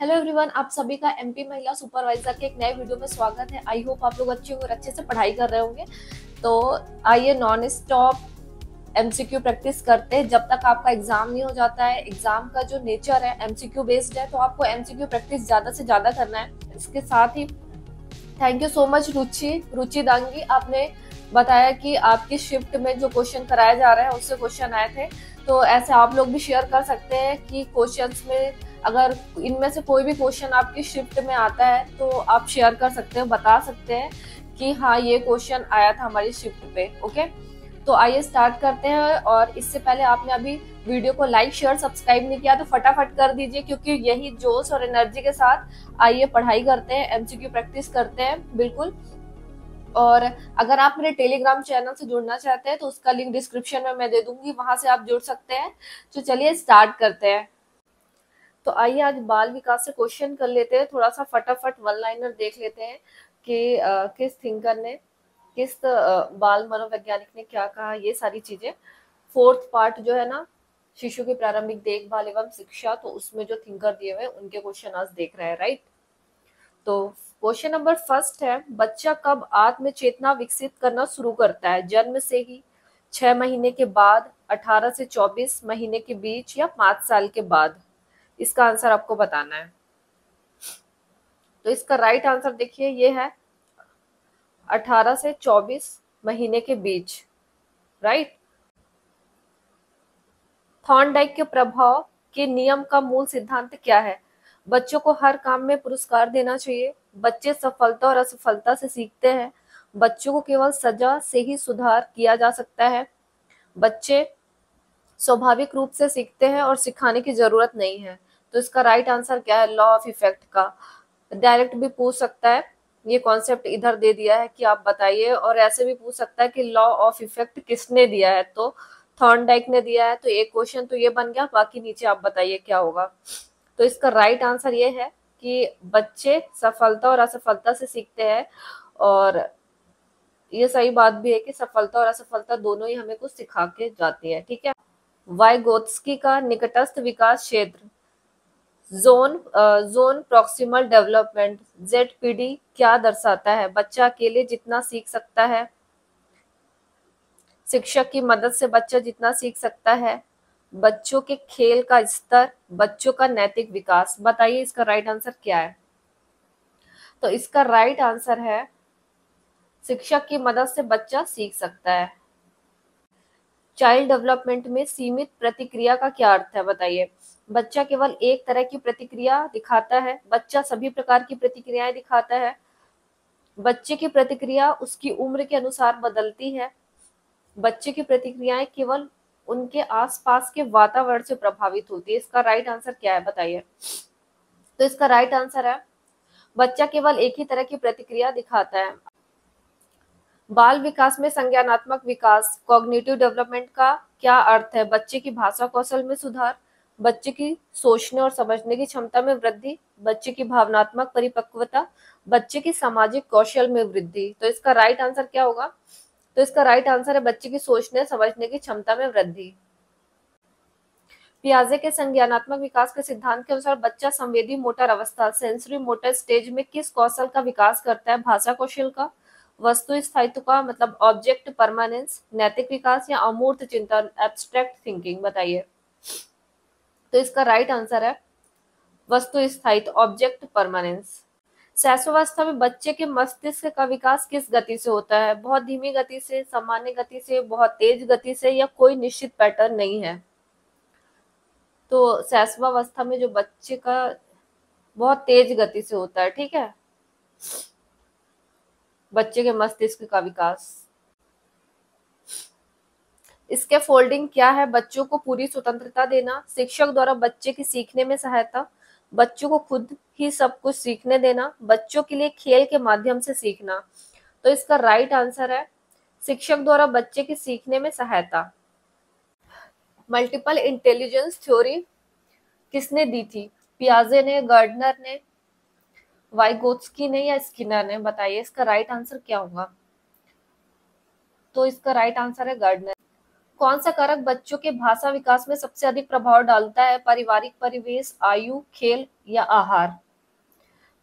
Hello everyone, आप सभी का एमपी महिला सुपरवाइजर के एक नए वीडियो में स्वागत है। आई होप आप लोग अच्छे और अच्छे से पढ़ाई कर रहे होंगे। तो आइए नॉन स्टॉप एमसीक्यू प्रैक्टिस करते हैं जब तक आपका एग्जाम नहीं हो जाता है। एग्जाम का जो नेचर है एमसीक्यू बेस्ड है, तो आपको एमसीक्यू प्रैक्टिस ज्यादा से ज्यादा करना है। इसके साथ ही थैंक यू सो मच रुचि दांगी, आपने बताया कि आपकी शिफ्ट में जो क्वेश्चन कराया जा रहा है उससे क्वेश्चन आए थे। तो ऐसे आप लोग भी शेयर कर सकते हैं कि क्वेश्चंस में अगर इनमें से कोई भी क्वेश्चन आपकी शिफ्ट में आता है तो आप शेयर कर सकते हैं, बता सकते हैं कि हाँ ये क्वेश्चन आया था हमारी शिफ्ट पे। ओके, तो आइए स्टार्ट करते हैं। और इससे पहले आपने अभी वीडियो को लाइक शेयर सब्सक्राइब नहीं किया तो फटाफट कर दीजिए, क्योंकि यही जोश और एनर्जी के साथ आइए पढ़ाई करते हैं, एमसीक्यू प्रैक्टिस करते हैं बिल्कुल। और अगर आप मेरे टेलीग्राम चैनल से जुड़ना चाहते हैं तो उसका लिंक डिस्क्रिप्शन में मैं दे दूंगी, वहां से आप जुड़ सकते हैं। तो चलिए स्टार्ट करते हैं। तो आइए आज बाल विकास से क्वेश्चन कर लेते हैं, थोड़ा सा फटाफट वन लाइनर देख लेते हैं कि किस थिंकर ने, किस बाल मनोवैज्ञानिक ने क्या कहा, ये सारी चीजें। फोर्थ पार्ट जो है ना, शिशु की प्रारंभिक देखभाल एवं शिक्षा, तो उसमें जो थिंकर दिए हुए उनके क्वेश्चन आज देख रहे हैं, राइट। तो क्वेश्चन नंबर फर्स्ट है, बच्चा कब आत्म चेतना विकसित करना शुरू करता है? जन्म से ही, 6 महीने के बाद, 18 से 24 महीने के बीच, या 5 साल के बाद? इसका आंसर आपको बताना है। तो इसका राइट आंसर देखिए, ये है 18 से 24 महीने के बीच, राइट। थॉर्नडाइक के प्रभाव के नियम का मूल सिद्धांत क्या है? बच्चों को हर काम में पुरस्कार देना चाहिए, बच्चे सफलता और असफलता से सीखते हैं, बच्चों को केवल सजा से ही सुधार किया जा सकता है, बच्चे स्वाभाविक रूप से सीखते हैं और सिखाने की जरूरत नहीं है। तो इसका राइट आंसर क्या है? लॉ ऑफ इफेक्ट का। डायरेक्ट भी पूछ सकता है, ये कॉन्सेप्ट इधर दे दिया है कि आप बताइए, और ऐसे भी पूछ सकता है कि लॉ ऑफ इफेक्ट किसने दिया है? तो थॉर्नडाइक ने दिया है। तो एक क्वेश्चन तो ये बन गया, बाकी नीचे आप बताइए क्या होगा। तो इसका राइट आंसर ये है कि बच्चे सफलता और असफलता से सीखते हैं, और ये सही बात भी है कि सफलता और असफलता दोनों ही हमें कुछ सिखा के जाती है, ठीक है। वाइगोत्स्की का निकटस्थ विकास क्षेत्र, जोन प्रॉक्सिमल डेवलपमेंट, जेडपीडी, क्या दर्शाता है? बच्चा अकेले जितना सीख सकता है, शिक्षक की मदद से बच्चा जितना सीख सकता है, बच्चों के खेल का स्तर, बच्चों का नैतिक विकास। बताइए इसका राइट आंसर क्या है? तो इसका राइट आंसर है शिक्षक की मदद से बच्चा सीख सकता है। चाइल्ड डेवलपमेंट में सीमित प्रतिक्रिया का क्या अर्थ है? बताइए। बच्चा केवल एक तरह की प्रतिक्रिया दिखाता है, बच्चा सभी प्रकार की प्रतिक्रियाएं दिखाता है, बच्चे की प्रतिक्रिया उसकी उम्र के अनुसार बदलती है, बच्चे की प्रतिक्रियाएं केवल उनके आसपास के वातावरण से प्रभावित होती है। इसका राइट आंसर क्या है? बताइए। तो इसका राइट आंसर है बच्चा केवल एक ही तरह की प्रतिक्रिया दिखाता है। बाल विकास में संज्ञानात्मक विकास, कॉग्निटिव डेवलपमेंट का क्या अर्थ है? बच्चे की भाषा कौशल में सुधार, बच्चे की सोचने और समझने की क्षमता में वृद्धि, बच्चे की भावनात्मक परिपक्वता, बच्चे की सामाजिक कौशल में वृद्धि। तो इसका राइट आंसर क्या होगा? तो इसका राइट आंसर है बच्चे की सोचने समझने की क्षमता में वृद्धि। पियाजे के संज्ञानात्मक विकास के सिद्धांत के अनुसार बच्चा संवेदी मोटर अवस्था, सेंसरी मोटर स्टेज में किस कौशल का विकास करता है? भाषा कौशल का, वस्तु स्थायित्व का मतलब ऑब्जेक्ट परमानेंस, नैतिक विकास, या अमूर्त चिंतन एब्स्ट्रैक्ट थिंकिंग? बताइए। तो इसका राइट आंसर है वस्तु स्थायित्व ऑब्जेक्ट परमानेंस। शैशवावस्था में बच्चे के मस्तिष्क का विकास किस गति से होता है? बहुत धीमी गति से, सामान्य गति से, बहुत तेज गति से, या कोई निश्चित पैटर्न नहीं है? तो शैशवावस्था में जो बच्चे का बहुत तेज गति से होता है, ठीक है, बच्चे के मस्तिष्क का विकास। इसके फोल्डिंग क्या है? बच्चों को पूरी स्वतंत्रता देना, शिक्षक द्वारा बच्चे की सीखने में सहायता, बच्चों को खुद ही सब कुछ सीखने देना, बच्चों के लिए खेल के माध्यम से सीखना। तो इसका राइट आंसर है शिक्षक द्वारा बच्चे की सीखने में सहायता। मल्टीपल इंटेलिजेंस थ्योरी किसने दी थी? पियाजे ने, गार्डनर ने, वाइगोत्स्की ने, या स्किनर ने? बताइए इसका राइट आंसर क्या होगा? तो इसका राइट आंसर है गार्डनर। कौन सा कारक बच्चों के भाषा विकास में सबसे अधिक प्रभाव डालता है? पारिवारिक परिवेश, आयु, खेल या आहार?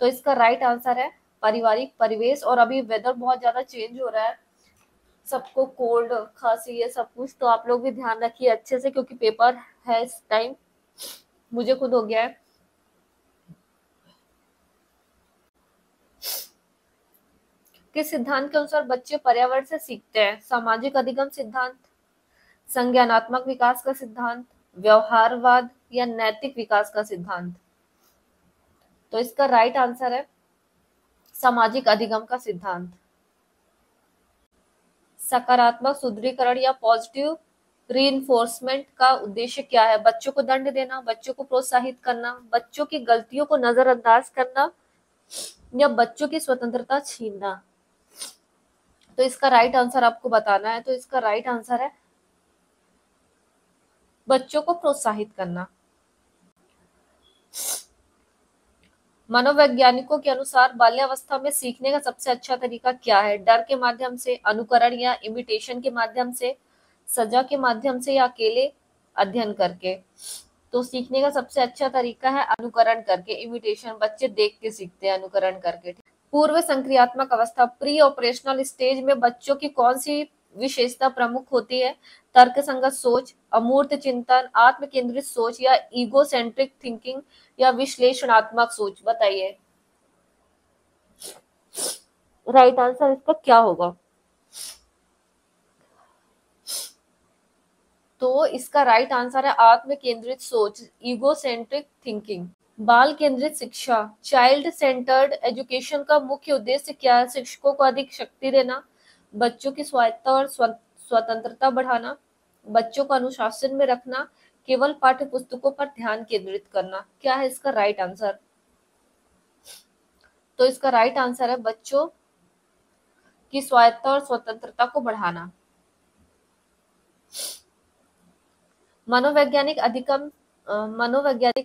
तो इसका राइट आंसर है पारिवारिक परिवेश। और अभी वेदर बहुत ज्यादा चेंज हो रहा है, सबको कोल्ड खांसी ये सब कुछ, तो आप लोग भी ध्यान रखिए अच्छे से, क्योंकि पेपर है इस टाइम, मुझे खुद हो गया है। किस सिद्धांत के अनुसार बच्चे पर्यावरण से सीखते हैं? सामाजिक अधिगम सिद्धांत, संज्ञानात्मक विकास का सिद्धांत, व्यवहारवाद या नैतिक विकास का सिद्धांत? तो इसका राइट आंसर है सामाजिक अधिगम का सिद्धांत। सकारात्मक सुदृढ़ीकरण या पॉजिटिव रीइंफोर्समेंट का उद्देश्य क्या है? बच्चों को दंड देना, बच्चों को प्रोत्साहित करना, बच्चों की गलतियों को नजरअंदाज करना या बच्चों की स्वतंत्रता छीनना? तो इसका राइट आंसर आपको बताना है। तो इसका राइट आंसर है बच्चों को प्रोत्साहित करना। मनोवैज्ञानिकों के अनुसार बाल्यावस्था में सीखने का सबसे अच्छा तरीका क्या है? डर के माध्यम से, अनुकरण या इमिटेशन के माध्यम से, सजा के माध्यम से या अकेले अध्ययन करके? तो सीखने का सबसे अच्छा तरीका है अनुकरण करके, इमिटेशन, बच्चे देख के सीखते हैं अनुकरण करके। पूर्व संक्रियात्मक अवस्था, प्री ऑपरेशनल स्टेज में बच्चों की कौन सी विशेषता प्रमुख होती है? तर्कसंगत सोच, अमूर्त चिंतन, आत्म केंद्रित सोच या ईगोसेंट्रिक थिंकिंग या विश्लेषणात्मक सोच? बताइए राइट आंसर इसका क्या होगा? तो इसका राइट आंसर है आत्म केंद्रित सोच, ईगोसेंट्रिक थिंकिंग। बाल केंद्रित शिक्षा, चाइल्ड सेंटर्ड एजुकेशन का मुख्य उद्देश्य क्या है? शिक्षकों को अधिक शक्ति देना, बच्चों की स्वायत्तता और स्वतंत्रता बढ़ाना, बच्चों को अनुशासन में रखना, केवल पाठ्य पुस्तकों पर ध्यान केंद्रित करना? क्या है इसका राइट आंसर? तो इसका राइट आंसर है बच्चों की स्वायत्तता और स्वतंत्रता को बढ़ाना। मनोवैज्ञानिक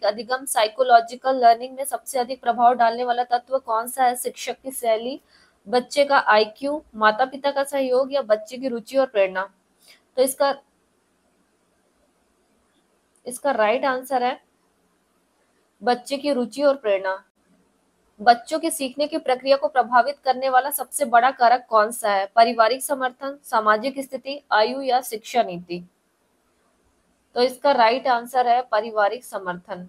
अधिगम साइकोलॉजिकल लर्निंग में सबसे अधिक प्रभाव डालने वाला तत्व कौन सा है? शिक्षक की शैली, बच्चे का आईक्यू, माता पिता का सहयोग या बच्चे की रुचि और प्रेरणा? तो इसका राइट आंसर है बच्चे की रुचि और प्रेरणा। बच्चों के सीखने की प्रक्रिया को प्रभावित करने वाला सबसे बड़ा कारक कौन सा है? पारिवारिक समर्थन, सामाजिक स्थिति, आयु या शिक्षा नीति? तो इसका राइट आंसर है पारिवारिक समर्थन।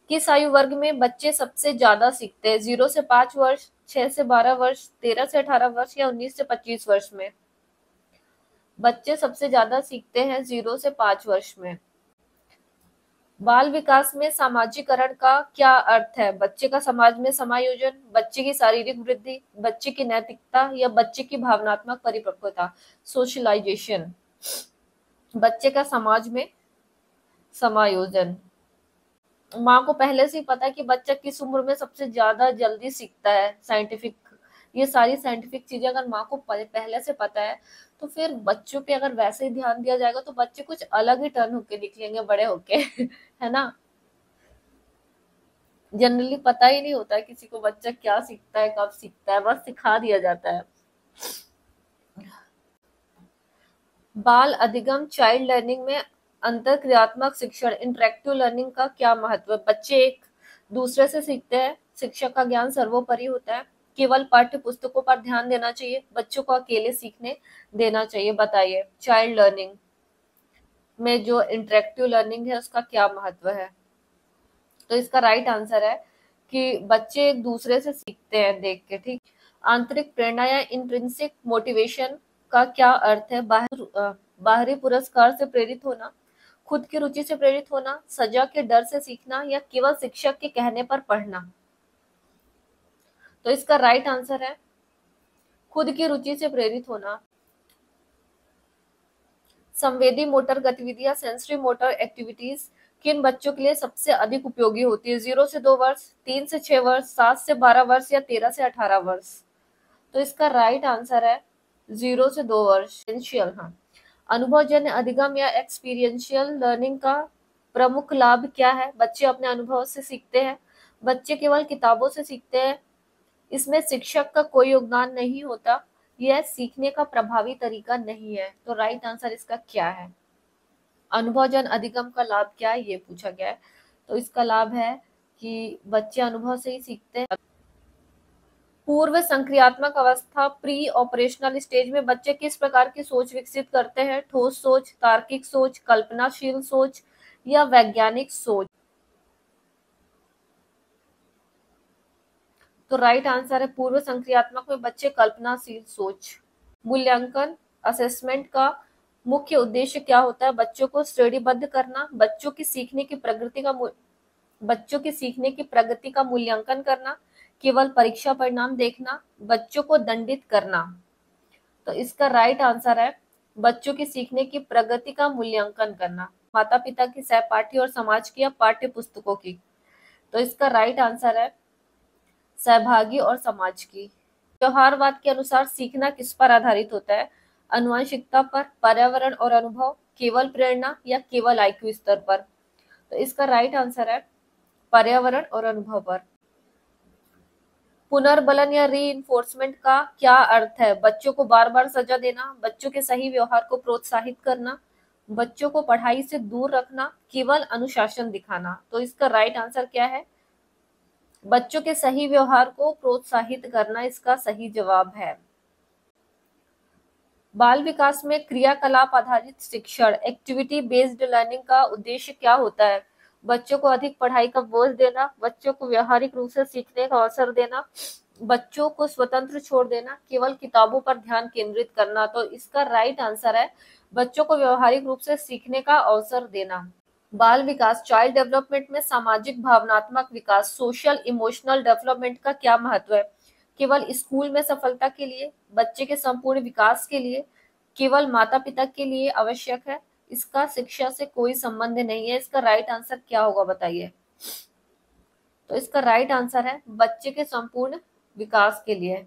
किस आयु वर्ग में बच्चे सबसे ज्यादा सीखते हैं? 0 से 5 वर्ष, 6 से 12 वर्ष, 13 से 18 वर्ष या 19 से 25 वर्ष में? बच्चे सबसे ज्यादा सीखते हैं 0 से 5 वर्ष में। बाल विकास में सामाजिकरण का क्या अर्थ है? बच्चे का समाज में समायोजन, बच्चे की शारीरिक वृद्धि, बच्चे की नैतिकता या बच्चे की भावनात्मक परिपक्वता, सोशलाइजेशन? बच्चे का समाज में समायोजन। माँ को पहले से ही पता है कि बच्चा किस उम्र में सबसे ज्यादा जल्दी सीखता है। साइंटिफिक, ये सारी साइंटिफिक चीजें अगर माँ को पहले से पता है, तो फिर बच्चों पे अगर वैसे ही ध्यान दिया जाएगा तो बच्चे कुछ अलग ही टर्न होके निकलेंगे बड़े होके है ना। जनरली पता ही नहीं होता किसी को बच्चा क्या सीखता है, कब सीखता है, बस सिखा दिया जाता है। बाल अधिगम चाइल्ड लर्निंग में अंतरक्रियात्मक शिक्षण, इंटरेक्टिव लर्निंग का क्या महत्व है? बच्चे एक दूसरे से सीखते हैं, शिक्षक का ज्ञान सर्वोपरि होता है, केवल पाठ्य पुस्तकों पर ध्यान देना चाहिए, बच्चों को अकेले सीखने देना चाहिए? बताइए चाइल्ड लर्निंग में जो इंटरेक्टिव लर्निंग है उसका क्या महत्व है? तो इसका राइट आंसर है कि बच्चे एक दूसरे से सीखते हैं देख के। ठीक। आंतरिक प्रेरणा या इंट्रिंसिक मोटिवेशन का क्या अर्थ है? बाहरी पुरस्कार से प्रेरित होना, खुद की रुचि से प्रेरित होना, सजा के डर से सीखना या केवल शिक्षक के कहने पर पढ़ना? तो इसका राइट आंसर है खुद की रुचि से प्रेरित होना। संवेदी मोटर गतिविधियां, सेंसरी मोटर एक्टिविटीज किन बच्चों के लिए सबसे अधिक उपयोगी होती है? 0 से 2 वर्ष, 3 से 6 वर्ष, 7 से 12 वर्ष या 13 से 18 वर्ष? तो इसका राइट आंसर है 0 से 2 वर्ष। हाँ। अनुभवजन्य अधिगम या एक्सपीरियंशियल लर्निंग का प्रमुख लाभ क्या है? बच्चे अपने अनुभव से सीखते हैं, बच्चे केवल किताबों से सीखते हैं, इसमें शिक्षक का कोई योगदान नहीं होता, यह सीखने का प्रभावी तरीका नहीं है। तो राइट आंसर इसका क्या है? अनुभवजन अधिगम का लाभ क्या है, ये पूछा गया है। तो इसका लाभ है कि बच्चे अनुभव से ही सीखते हैं। पूर्व संक्रियात्मक अवस्था प्री ऑपरेशनल स्टेज में बच्चे किस प्रकार की सोच विकसित करते हैं? ठोस सोच, तार्किक सोच, कल्पनाशील सोच या वैज्ञानिक सोच? तो राइट आंसर है पूर्व संक्रियात्मक में बच्चे कल्पनाशील सोच। मूल्यांकन असेसमेंट का मुख्य उद्देश्य क्या होता है? बच्चों को श्रेणीबद्ध करना, बच्चों की सीखने की प्रगति का मूल्यांकन करना, केवल परीक्षा परिणाम देखना, बच्चों को दंडित करना। तो इसका राइट आंसर है बच्चों की सीखने की प्रगति का मूल्यांकन करना। माता पिता की, सहपाठी और समाज की या पाठ्य पुस्तकों की? तो इसका राइट आंसर है सहभागी और समाज की। व्यवहारवाद के अनुसार सीखना किस पर आधारित होता है? आनुवंशिकता पर, पर्यावरण और अनुभव, केवल प्रेरणा या केवल आईक्यू स्तर पर? तो इसका राइट आंसर है पर्यावरण और अनुभव पर। पुनर्बलन या रीइंफोर्समेंट का क्या अर्थ है? बच्चों को बार बार सजा देना, बच्चों के सही व्यवहार को प्रोत्साहित करना, बच्चों को पढ़ाई से दूर रखना, केवल अनुशासन दिखाना? तो इसका राइट आंसर क्या है? बच्चों के सही व्यवहार को प्रोत्साहित करना इसका सही जवाब है। बाल विकास में क्रियाकलाप आधारित शिक्षण एक्टिविटी बेस्ड लर्निंग का उद्देश्य क्या होता है? बच्चों को अधिक पढ़ाई का बोझ देना, बच्चों को व्यवहारिक रूप से सीखने का अवसर देना, बच्चों को स्वतंत्र छोड़ देना, केवल किताबों पर ध्यान केंद्रित करना? तो इसका राइट आंसर है बच्चों को व्यवहारिक रूप से सीखने का अवसर देना। बाल विकास चाइल्ड डेवलपमेंट में सामाजिक भावनात्मक विकास सोशल इमोशनल डेवलपमेंट का क्या महत्व है? केवल स्कूल में सफलता के लिए, बच्चे के संपूर्ण विकास के लिए, केवल माता पिता के लिए आवश्यक है, इसका शिक्षा से कोई संबंध नहीं है? इसका राइट आंसर क्या होगा बताइए? तो इसका राइट आंसर है बच्चे के संपूर्ण विकास के लिए।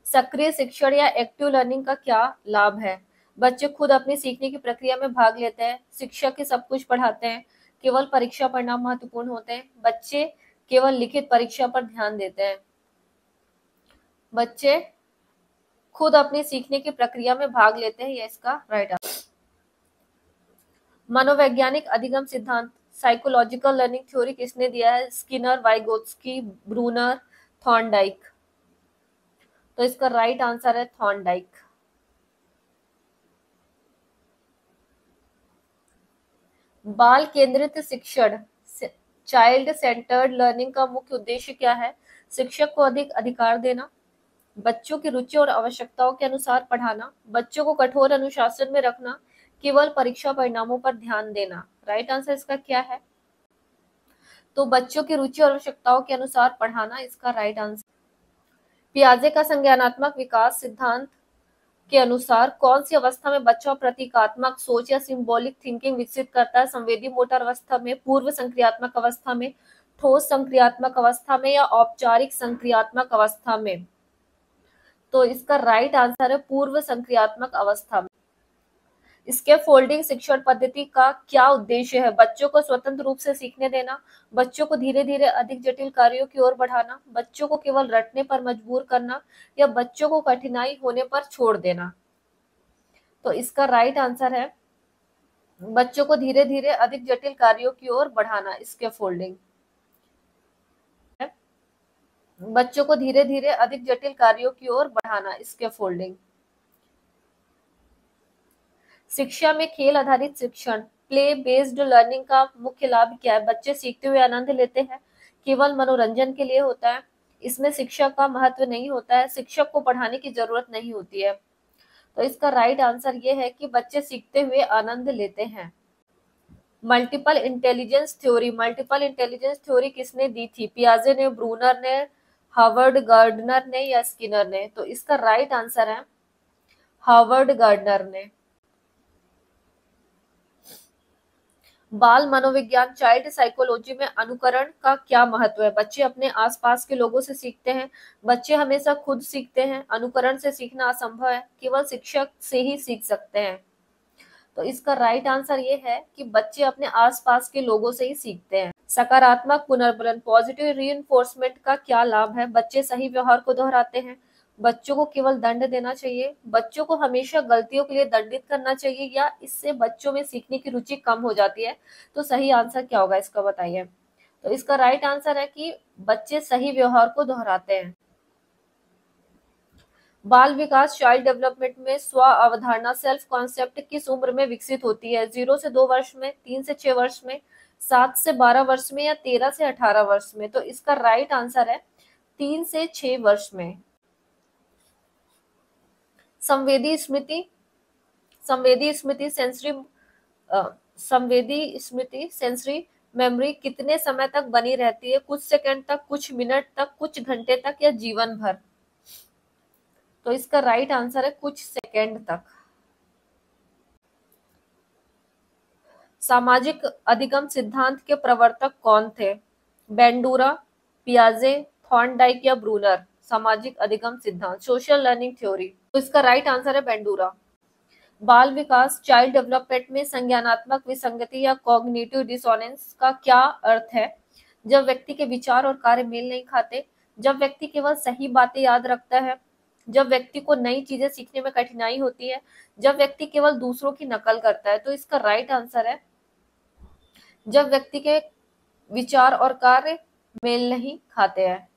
सक्रिय शिक्षण या एक्टिव लर्निंग का क्या लाभ है? बच्चे खुद अपनी सीखने की प्रक्रिया में भाग लेते हैं, शिक्षक ही सब कुछ पढ़ाते हैं, केवल परीक्षा परिणाम महत्वपूर्ण होते हैं, बच्चे केवल लिखित परीक्षा पर ध्यान देते हैं? बच्चे खुद अपनी सीखने की प्रक्रिया में भाग लेते हैं, ये इसका राइट आंसर। मनोवैज्ञानिक अधिगम सिद्धांत साइकोलॉजिकल लर्निंग थ्योरी किसने दिया है? Skinner, Vygotsky, Bruner, Thorndike? तो इसका राइट आंसर है थॉर्नडाइक। बाल केंद्रित शिक्षण चाइल्ड सेंटर्ड लर्निंग का मुख्य उद्देश्य क्या है? शिक्षक को अधिक अधिकार देना, बच्चों की रुचि और आवश्यकताओं के अनुसार पढ़ाना, बच्चों को कठोर अनुशासन में रखना, केवल परीक्षा परिणामों पर ध्यान देना? राइट आंसर इसका क्या है? तो बच्चों की रुचि और आवश्यकताओं के अनुसार पढ़ाना इसका राइट आंसर। पियाजे का संज्ञानात्मक विकास सिद्धांत के अनुसार कौन सी अवस्था में बच्चा प्रतीकात्मक सोच या सिंबॉलिक थिंकिंग विकसित करता है? संवेदी मोटर अवस्था में, पूर्व संक्रियात्मक अवस्था में, ठोस संक्रियात्मक अवस्था में या औपचारिक संक्रियात्मक अवस्था में? तो इसका राइट आंसर है पूर्व संक्रियात्मक अवस्था में। स्कैफोल्डिंग शिक्षण पद्धति का क्या उद्देश्य है? बच्चों को स्वतंत्र रूप से सीखने देना, बच्चों को धीरे धीरे अधिक जटिल कार्यों की ओर बढ़ाना, बच्चों को केवल रटने पर मजबूर करना या बच्चों को कठिनाई होने पर छोड़ देना? तो इसका राइट आंसर है बच्चों को धीरे धीरे अधिक जटिल कार्यों की ओर बढ़ाना, स्कैफोल्डिंग। बच्चों को धीरे धीरे अधिक जटिल कार्यों की ओर बढ़ाना, स्कैफोल्डिंग। शिक्षा में खेल आधारित शिक्षण प्ले बेस्ड लर्निंग का मुख्य लाभ क्या है? बच्चे सीखते हुए आनंद लेते हैं, केवल मनोरंजन के लिए होता है, इसमें शिक्षा का महत्व नहीं होता है, शिक्षक को पढ़ाने की जरूरत नहीं होती है? तो इसका राइट आंसर ये है कि बच्चे सीखते हुए आनंद लेते हैं। मल्टीपल इंटेलिजेंस थ्योरी किसने दी थी? पियाजे ने, ब्रूनर ने, हार्वर्ड गार्डनर ने या स्किनर ने? तो इसका राइट आंसर है हार्वर्ड गार्डनर ने। बाल मनोविज्ञान चाइल्ड साइकोलॉजी में अनुकरण का क्या महत्व है? बच्चे अपने आसपास के लोगों से सीखते हैं, बच्चे हमेशा खुद सीखते हैं, अनुकरण से सीखना असंभव है, केवल शिक्षक से ही सीख सकते हैं? तो इसका राइट आंसर ये है कि बच्चे अपने आसपास के लोगों से ही सीखते हैं। सकारात्मक पुनर्बलन पॉजिटिव रीइंफोर्समेंट का क्या लाभ है? बच्चे सही व्यवहार को दोहराते हैं, बच्चों को केवल दंड देना चाहिए, बच्चों को हमेशा गलतियों के लिए दंडित करना चाहिए, या इससे बच्चों में सीखने की रुचि कम हो जाती है? तो सही आंसर क्या होगा इसका बताइए। तो इसका राइट आंसर है कि बच्चे सही व्यवहार को दोहराते हैं। बाल विकास चाइल्ड डेवलपमेंट में स्व अवधारणा सेल्फ कॉन्सेप्ट किस उम्र में विकसित होती है? 0 से 2 वर्ष में, 3 से 6 वर्ष में, 7 से 12 वर्ष में, या 13 से 18 वर्ष में? तो इसका राइट आंसर है 3 से 6 वर्ष में। संवेदी स्मृति संवेदी स्मृति सेंसरी संवेदी स्मृति सेंसरी मेमोरी कितने समय तक बनी रहती है? कुछ सेकंड तक, कुछ मिनट तक, कुछ घंटे तक, या जीवन भर? तो इसका राइट आंसर है कुछ सेकंड तक। सामाजिक अधिगम सिद्धांत के प्रवर्तक कौन थे? बेंडूरा, पियाजे, थॉर्नडाइक, या ब्रूनर? सामाजिक अधिगम सिद्धांत, सोशल लर्निंग थ्योरी। तो इसका राइट आंसर है बेंडूरा। बाल विकास चाइल्ड डेवलपमेंट में संज्ञानात्मक विसंगति या कॉग्निटिव डिसोनेंस का क्या अर्थ है? जब व्यक्ति के विचार और कार्य मेल नहीं खाते, जब व्यक्ति केवल सही बातें याद रखता है, जब व्यक्ति को नई चीजें सीखने में कठिनाई होती है, जब व्यक्ति केवल दूसरों की नकल करता है। तो इसका राइट आंसर है जब व्यक्ति के विचार और कार्य मेल नहीं खाते हैं।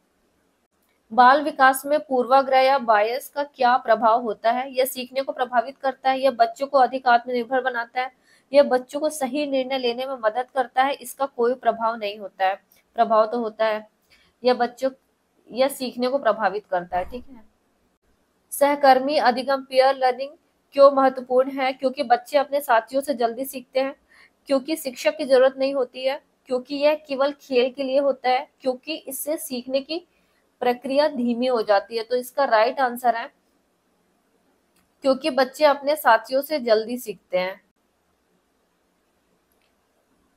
बाल विकास में पूर्वाग्रह या बायस का क्या प्रभाव होता है? यह सीखने को प्रभावित करता है, यह बच्चों को अधिक आत्मनिर्भर बनाता है, यह बच्चों को सही निर्णय लेने में मदद करता है, इसका कोई प्रभाव नहीं होता है। प्रभाव तो होता है, यह सीखने को प्रभावित करता है। ठीक है। सहकर्मी अधिगम पीयर लर्निंग क्यों महत्वपूर्ण है? क्योंकि बच्चे अपने साथियों से जल्दी सीखते हैं, क्योंकि शिक्षक की जरूरत नहीं होती है, क्योंकि यह केवल खेल के लिए होता है, क्योंकि इससे सीखने की प्रक्रिया धीमी हो जाती है। तो इसका राइट आंसर है क्योंकि बच्चे अपने साथियों से जल्दी सीखते हैं।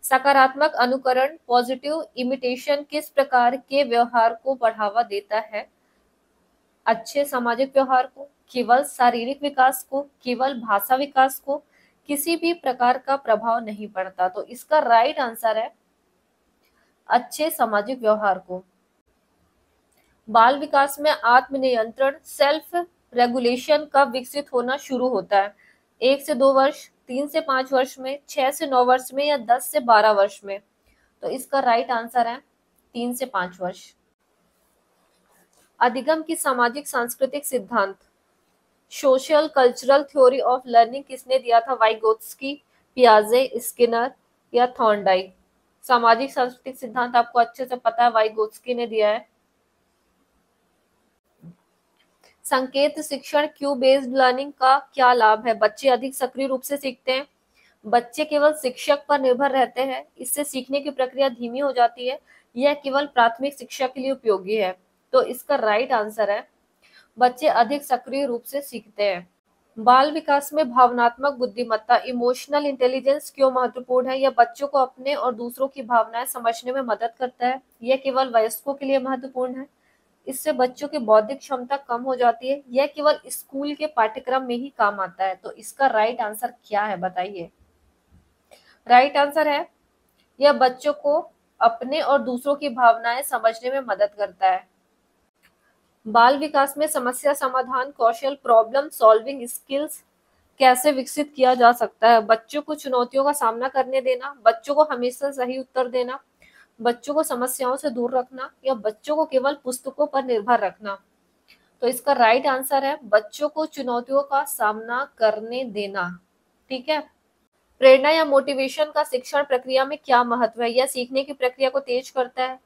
सकारात्मक अनुकरण पॉजिटिव इमिटेशन किस प्रकार के व्यवहार को बढ़ावा देता है? अच्छे सामाजिक व्यवहार को, केवल शारीरिक विकास को, केवल भाषा विकास को, किसी भी प्रकार का प्रभाव नहीं पड़ता। तो इसका राइट आंसर है अच्छे सामाजिक व्यवहार को। बाल विकास में आत्मनियंत्रण सेल्फ रेगुलेशन कब विकसित होना शुरू होता है? 1 से 2 वर्ष, 3 से 5 वर्ष में, 6 से 9 वर्ष में, या 10 से 12 वर्ष में? तो इसका राइट आंसर है 3 से 5 वर्ष। अधिगम की सामाजिक सांस्कृतिक सिद्धांत social cultural theory of learning किसने दिया था? वाइगोत्स्की, पियाजे, स्किनर, या थॉर्नडाइक? सामाजिक सांस्कृतिक सिद्धांत आपको अच्छे से पता है, वाइगोत्स्की ने दिया है। संकेत शिक्षण क्यू बेस्ड लर्निंग का क्या लाभ है? बच्चे अधिक सक्रिय रूप से सीखते हैं, बच्चे केवल शिक्षक पर निर्भर रहते हैं, इससे सीखने की प्रक्रिया धीमी हो जाती है, यह केवल प्राथमिक शिक्षा के लिए उपयोगी है। तो इसका राइट आंसर है बच्चे अधिक सक्रिय रूप से सीखते हैं। बाल विकास में भावनात्मक बुद्धिमत्ता इमोशनल इंटेलिजेंस क्यों महत्वपूर्ण है? यह बच्चों को अपने और दूसरों की भावनाएं समझने में मदद करता है, यह केवल वयस्कों के लिए महत्वपूर्ण है, इससे बच्चों की बौद्धिक क्षमता कम हो जाती है, यह केवल स्कूल के पाठ्यक्रम में ही काम आता है। तो इसका राइट आंसर क्या है बताइए। राइट आंसर है यह बच्चों को अपने और दूसरों की भावनाएं समझने में मदद करता है। बाल विकास में समस्या समाधान कौशल प्रॉब्लम सॉल्विंग स्किल्स कैसे विकसित किया जा सकता है? बच्चों को चुनौतियों का सामना करने देना, बच्चों को हमेशा सही उत्तर देना, बच्चों को समस्याओं से दूर रखना, या बच्चों को केवल पुस्तकों पर निर्भर रखना? तो इसका राइट आंसर है बच्चों को चुनौतियों का सामना करने देना। ठीक है। प्रेरणा या मोटिवेशन का शिक्षण प्रक्रिया में क्या महत्व है? यह सीखने की प्रक्रिया को तेज करता है,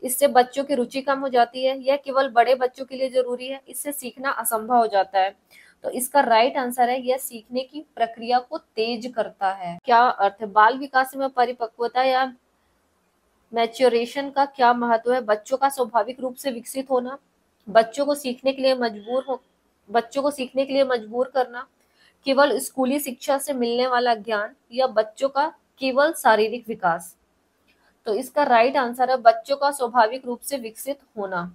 इससे बच्चों की रुचि कम हो जाती है, यह केवल बड़े बच्चों के लिए जरूरी है, इससे सीखना असंभव हो जाता है। तो इसका राइट आंसर है यह सीखने की प्रक्रिया को तेज करता है। क्या अर्थ है? बाल विकास में परिपक्वता या मैच्योरेशन का क्या महत्व है? बच्चों का स्वाभाविक रूप से विकसित होना, बच्चों को सीखने के लिए मजबूर करना, केवल स्कूली शिक्षा से मिलने वाला ज्ञान, या बच्चों का केवल शारीरिक विकास? तो इसका राइट आंसर है बच्चों का स्वाभाविक रूप से विकसित होना।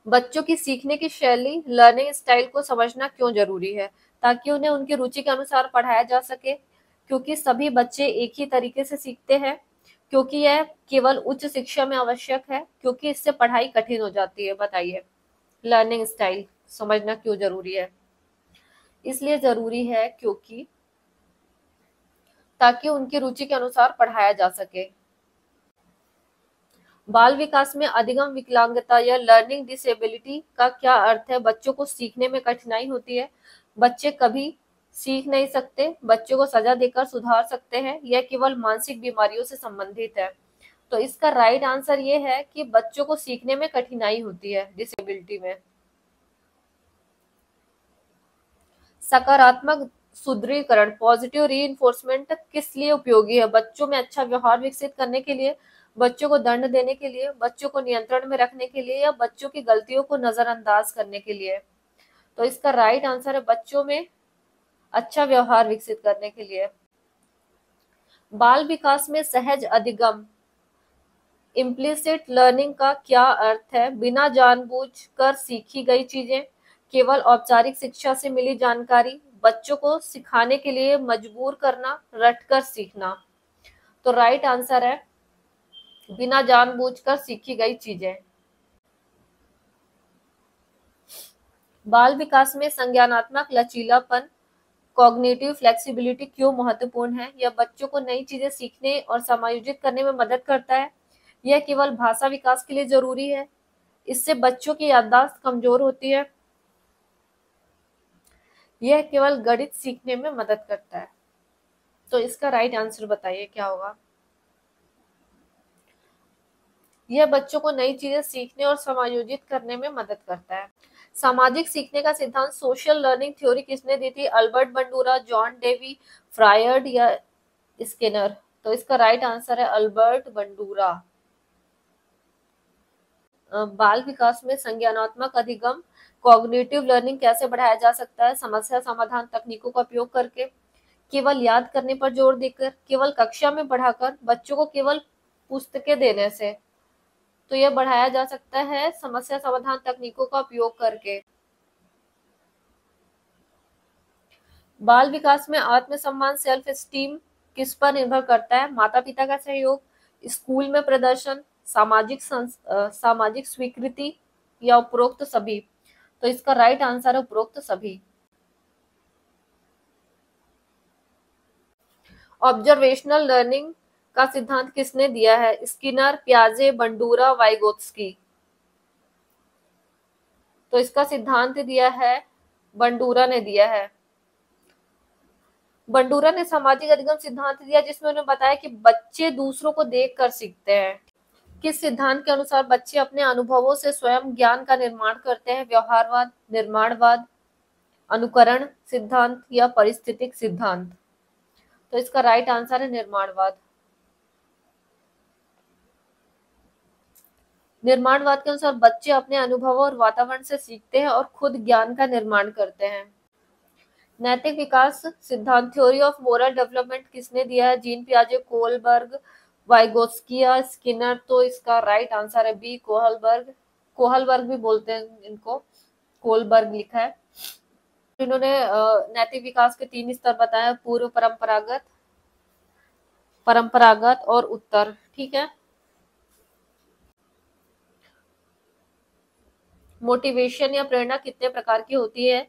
बच्चों की सीखने की शैली लर्निंग स्टाइल को समझना क्यों जरूरी है? ताकि उन्हें उनकी रुचि के अनुसार पढ़ाया जा सके, क्योंकि सभी बच्चे एक ही तरीके से सीखते हैं, क्योंकि यह केवल उच्च शिक्षा में आवश्यक है, क्योंकि इससे पढ़ाई कठिन हो जाती है। बताइए। लर्निंग स्टाइल समझना क्यों जरूरी है? इसलिए जरूरी है क्योंकि ताकि उनकी रुचि के अनुसार पढ़ाया जा सके। बाल विकास में अधिगम विकलांगता या लर्निंग डिसेबिलिटी का क्या अर्थ है? बच्चों को सीखने में कठिनाई होती है, बच्चे कभी सीख नहीं सकते, बच्चों को सजा देकर सुधार सकते हैं, यह केवल मानसिक बीमारियों से संबंधित है। तो इसका राइट आंसर ये है कि बच्चों को सीखने में कठिनाई होती है डिसेबिलिटी में। सकारात्मक सुदृढ़ीकरण पॉजिटिव रीइंफोर्समेंट किस लिए उपयोगी है? बच्चों में अच्छा व्यवहार विकसित करने के लिए, बच्चों को दंड देने के लिए, बच्चों को नियंत्रण में रखने के लिए, या बच्चों की गलतियों को नजरअंदाज करने के लिए? तो इसका राइट आंसर है बच्चों में अच्छा व्यवहार विकसित करने के लिए। बाल विकास में सहज अधिगम इम्प्लिसिट लर्निंग का क्या अर्थ है? बिना जानबूझकर सीखी गई चीजें, केवल औपचारिक शिक्षा से मिली जानकारी, बच्चों को सिखाने के लिए मजबूर करना, रटकर सीखना। तो राइट आंसर है बिना जानबूझकर सीखी गई चीजें। बाल विकास में संज्ञानात्मक लचीलापन कॉग्निटिव फ्लेक्सिबिलिटी क्यों महत्वपूर्ण है? यह बच्चों को नई चीजें सीखने और समायोजित करने में मदद करता है। यह केवल भाषा विकास के लिए जरूरी है, इससे बच्चों की याददाश्त कमजोर होती है। यह केवल गणित सीखने में मदद करता है। तो इसका राइट आंसर बताइए क्या होगा? यह बच्चों को नई चीजें सीखने और समायोजित करने में मदद करता है। सामाजिक सीखने का सिद्धांत सोशल लर्निंग थ्योरी किसने दी थी? Albert Bandura, John Dewey, Freud या स्किनर? तो इसका राइट आंसर है अल्बर्ट बंडूरा। बाल विकास में संज्ञानात्मक अधिगम कॉग्निटिव लर्निंग कैसे बढ़ाया जा सकता है? समस्या समाधान तकनीकों का उपयोग करके, केवल याद करने पर जोर देकर, केवल कक्षा में पढ़ाकर, बच्चों को केवल पुस्तकें देने से? तो यह बढ़ाया जा सकता है समस्या समाधान तकनीकों का उपयोग करके। बाल विकास में आत्मसम्मान सेल्फ एस्टीम किस पर निर्भर करता है? माता पिता का सहयोग, स्कूल में प्रदर्शन, सामाजिक स्वीकृति, या उपरोक्त सभी? तो इसका राइट आंसर है उपरोक्त सभी। ऑब्जर्वेशनल लर्निंग का सिद्धांत किसने दिया है? स्किनर, पियाजे, बंडूरा, वाइगोत्स्की? तो इसका सिद्धांत दिया है बंडूरा ने दिया है। बंडूरा ने सामाजिक अधिगम सिद्धांत दिया जिसमें उन्होंने बताया कि बच्चे दूसरों को देखकर सीखते हैं। किस सिद्धांत के अनुसार बच्चे अपने अनुभवों से स्वयं ज्ञान का निर्माण करते हैं? व्यवहारवाद, निर्माणवाद, अनुकरण सिद्धांत, या परिस्थितिक सिद्धांत? तो इसका राइट आंसर है निर्माणवाद। निर्माणवाद के अनुसार बच्चे अपने अनुभवों और वातावरण से सीखते हैं और खुद ज्ञान का निर्माण करते हैं। नैतिक विकास सिद्धांत थ्योरी ऑफ मोरल डेवलपमेंट किसने दिया है? जीन पियाजे, कोहलबर्ग, वाइगोत्स्की, स्किनर? तो इसका राइट आंसर है बी, कोहलबर्ग। कोहलबर्ग भी बोलते हैं इनको, कोहलबर्ग लिखा है। इन्होंने नैतिक विकास के 3 स्तर बताए, पूर्व, परंपरागत, परंपरागत और उत्तर। ठीक है। मोटिवेशन या प्रेरणा कितने प्रकार की होती है?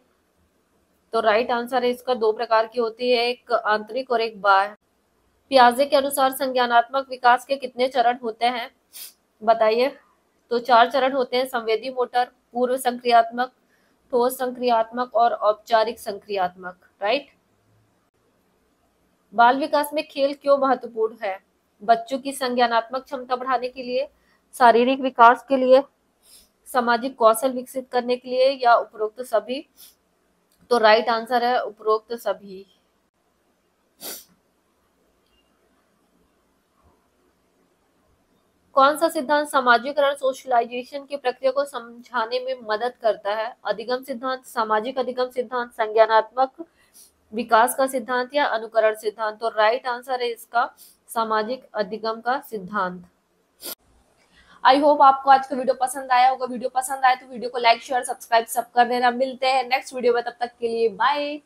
तो राइट आंसर है इसका 2 प्रकार की होती है, एक आंतरिक और एक बाह्य। पियाजे के अनुसार संज्ञानात्मक विकास के कितने चरण होते हैं? बताइए। तो 4 चरण होते हैं, संवेदी मोटर, पूर्व संक्रियात्मक, ठोस संक्रियात्मक और औपचारिक संक्रियात्मक। राइट। बाल विकास में खेल क्यों महत्वपूर्ण है? बच्चों की संज्ञानात्मक क्षमता बढ़ाने के लिए, शारीरिक विकास के लिए, सामाजिक कौशल विकसित करने के लिए, या उपरोक्त सभी? तो राइट आंसर है उपरोक्त सभी। कौन सा सिद्धांत सामाजिकरण सोशलाइजेशन की प्रक्रिया को समझाने में मदद करता है? अधिगम सिद्धांत, सामाजिक अधिगम सिद्धांत, संज्ञानात्मक विकास का सिद्धांत, या अनुकरण सिद्धांत? तो राइट आंसर है इसका सामाजिक अधिगम का सिद्धांत। आई होप आपको आज का वीडियो पसंद आया होगा। वीडियो पसंद आए तो वीडियो को लाइक, शेयर, सब्सक्राइब सब कर देना। मिलते हैं नेक्स्ट वीडियो में, तब तक के लिए बाय।